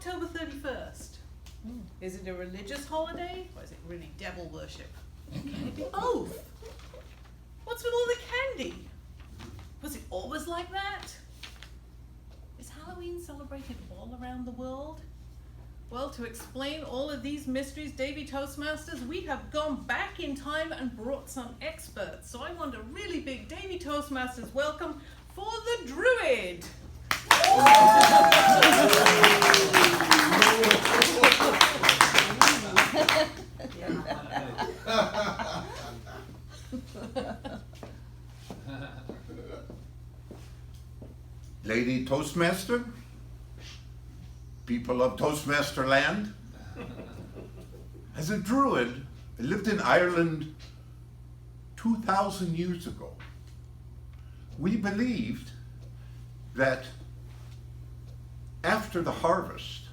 October 31st? Is it a religious holiday, or is it really devil worship? Can it be both? What's with all the candy? Was it always like that? Is Halloween celebrated all around the world? Well, to explain all of these mysteries, Davy Toastmasters, we have gone back in time and brought some experts. So I want a really big Davy Toastmasters welcome for the Druid. Lady Toastmaster, people of Toastmaster land, as a Druid, I lived in Ireland 2,000 years ago. We believed that after the harvest,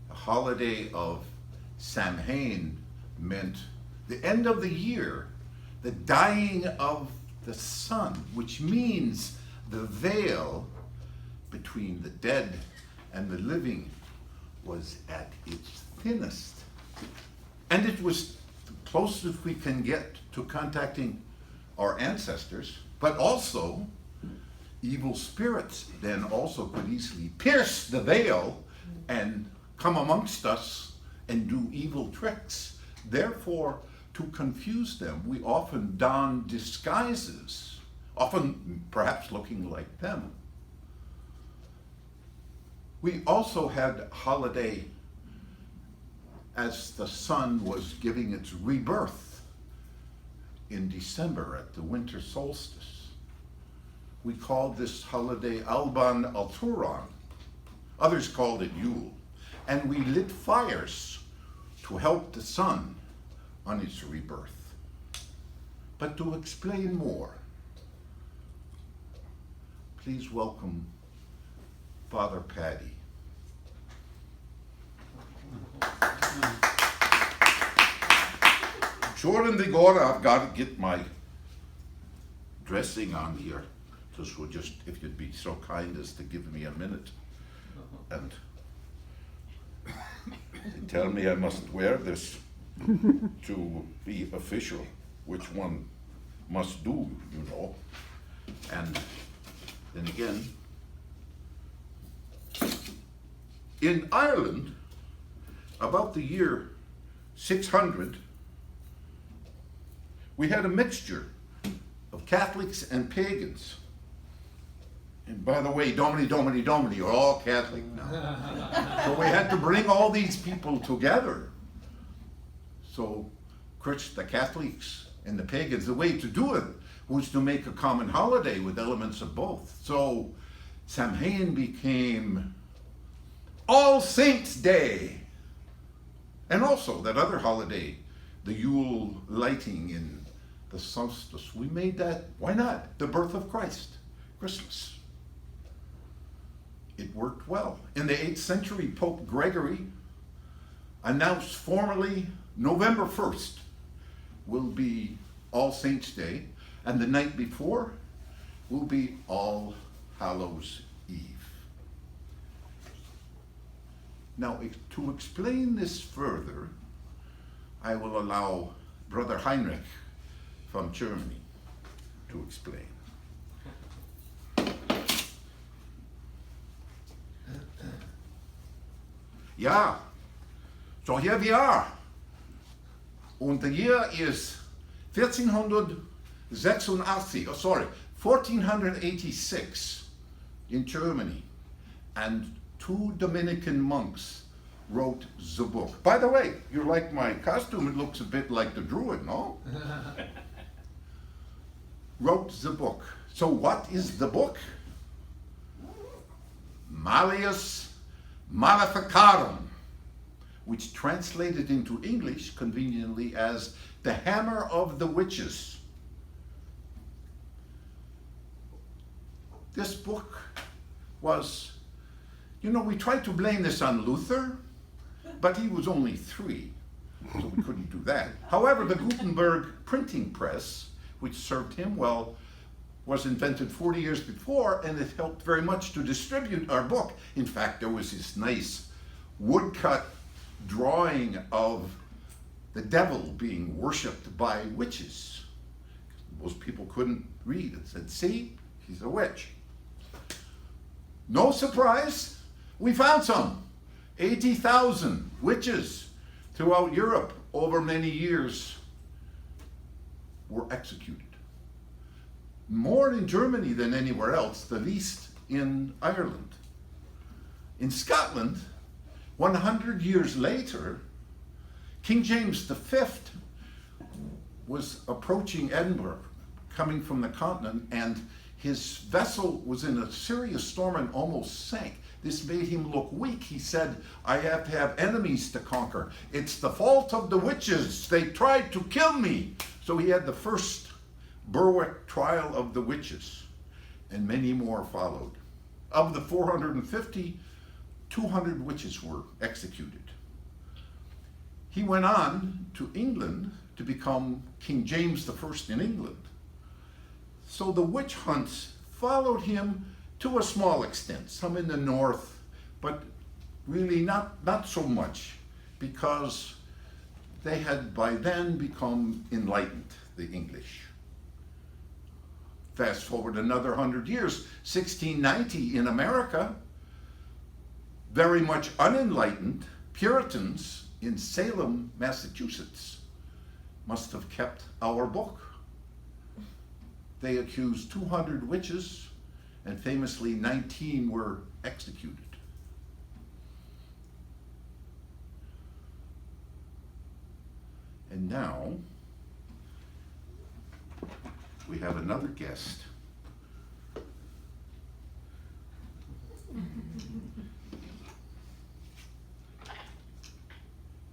the holiday of Samhain meant the end of the year, the dying of the sun, which means the veil between the dead and the living was at its thinnest. And it was the closest we can get to contacting our ancestors, but also evil spirits then also could easily pierce the veil and come amongst us and do evil tricks. Therefore, to confuse them, we often don disguises, often perhaps looking like them. We also had a holiday as the sun was giving its rebirth in December at the winter solstice. We called this holiday Alban Alturan. Others called it Yule. And we lit fires to help the sun on its rebirth. But to explain more, please welcome Father Paddy. Jordan de Gora, I've got to get my dressing on here. So just, if you'd be so kind as to give me a minute. And they tell me I must wear this to be official, which one must do, you know. And then again, in Ireland, about the year 600, we had a mixture of Catholics and pagans. And by the way, Domini, Domini, Domini, you're all Catholic now. So we had to bring all these people together. So, the Catholics and the pagans, the way to do it was to make a common holiday with elements of both. So, Samhain became All Saints' Day. And also that other holiday, the Yule lighting in the solstice. We made that, why not? The birth of Christ, Christmas. It worked well. In the 8th century, Pope Gregory announced formally November 1st will be All Saints' Day, and the night before will be All Hallows' Eve. Now, to explain this further, I will allow Brother Heinrich from Germany to explain. Ja, so here we are. And the year is 1486 in Germany. And 2 Dominican monks wrote the book. By the way, you like my costume? It looks a bit like the Druid, no? Wrote the book. So what is the book? Malleus Maleficarum, which translated into English conveniently as the Hammer of the Witches. This book was, you know, we tried to blame this on Luther, but he was only 3, so we couldn't do that. However, the Gutenberg printing press, which served him well, was invented 40 years before, and it helped very much to distribute our book. In fact, there was this nice woodcut drawing of the devil being worshipped by witches. Most people couldn't read. It said, see, she's a witch. No surprise, we found some. 80,000 witches throughout Europe over many years were executed. More in Germany than anywhere else, the least in Ireland. In Scotland, 100 years later, King James V was approaching Edinburgh, coming from the continent, and his vessel was in a serious storm and almost sank. This made him look weak. He said, I have to have enemies to conquer. It's the fault of the witches. They tried to kill me. So he had the first Berwick trial of the witches, and many more followed. Of the 450, 200 witches were executed. He went on to England to become King James I in England. So the witch hunts followed him to a small extent, some in the north, but really not so much, because they had by then become enlightened, the English. Fast forward another 100 years, 1690 in America, very much unenlightened Puritans in Salem, Massachusetts, must have kept our book. They accused 200 witches, and famously 19 were executed. And now we have another guest.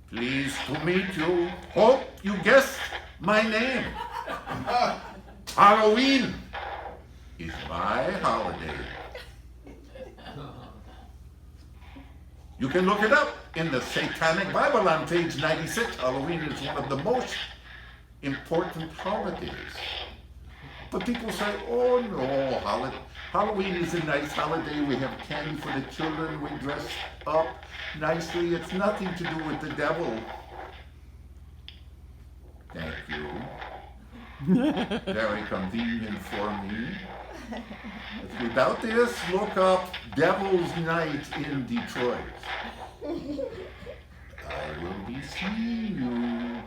Pleased to meet you. Hope you guessed my name. Halloween is my holiday. You can look it up in the Satanic Bible on page 96. Halloween is one of the most important holidays. But people say, oh no, Halloween is a nice holiday. We have candy for the children. We dress up nicely. It's nothing to do with the devil. Thank you. Very convenient for me. Without this, look up Devil's Night in Detroit. I will be seeing you.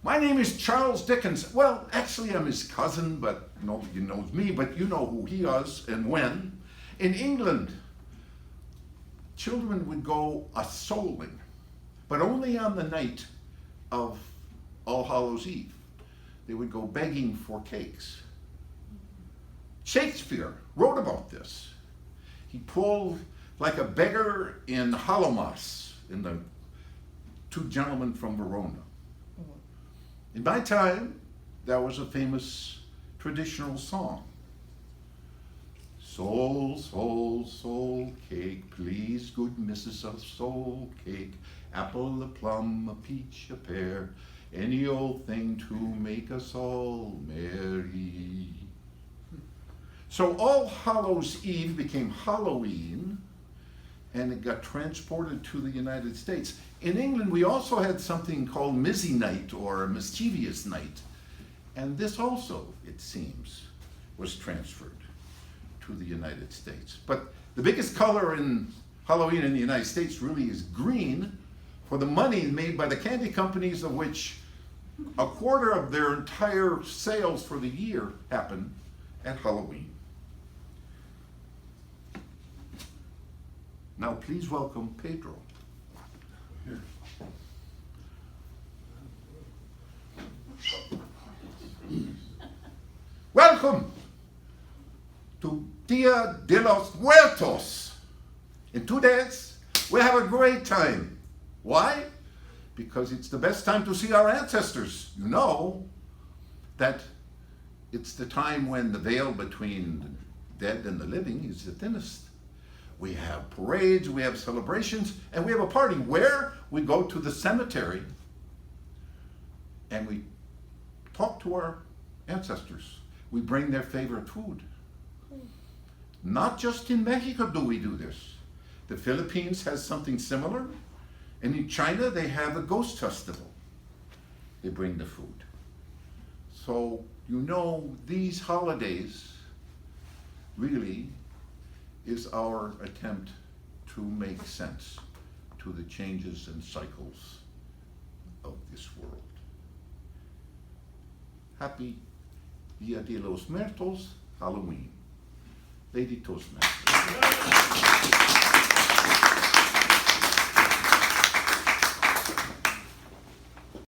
My name is Charles Dickens. Well, actually I'm his cousin, but nobody knows me, but you know who he was and when. In England, children would go a-souling, but only on the night of All Hallows Eve. They would go begging for cakes. Shakespeare wrote about this. He pulled like a beggar in Hallowmas, in the Two Gentlemen from Verona. In my time, that was a famous traditional song. Soul, soul, soul cake, please, good missus, a soul cake. Apple, a plum, a peach, a pear, any old thing to make us all merry. So All Hallows Eve became Halloween, and it got transported to the United States. In England, we also had something called Mizzy Night, or Mischievous Night. And this also, it seems, was transferred to the United States. But the biggest color in Halloween in the United States really is green, for the money made by the candy companies, of which a quarter of their entire sales for the year happen at Halloween. Now please welcome Pedro. Here. Welcome to Dia de los Muertos. In 2 days, we'll have a great time. Why? Because it's the best time to see our ancestors. You know that it's the time when the veil between the dead and the living is the thinnest. we have parades, we have celebrations, and we have a party where we go to the cemetery and we talk to our ancestors. We bring their favorite food. Not just in Mexico do we do this. The Philippines has something similar. And in China, they have a ghost festival. They bring the food. So, you know, these holidays really is our attempt to make sense to the changes and cycles of this world. Happy Dia de los Muertos, Halloween. Lady Toastmaster.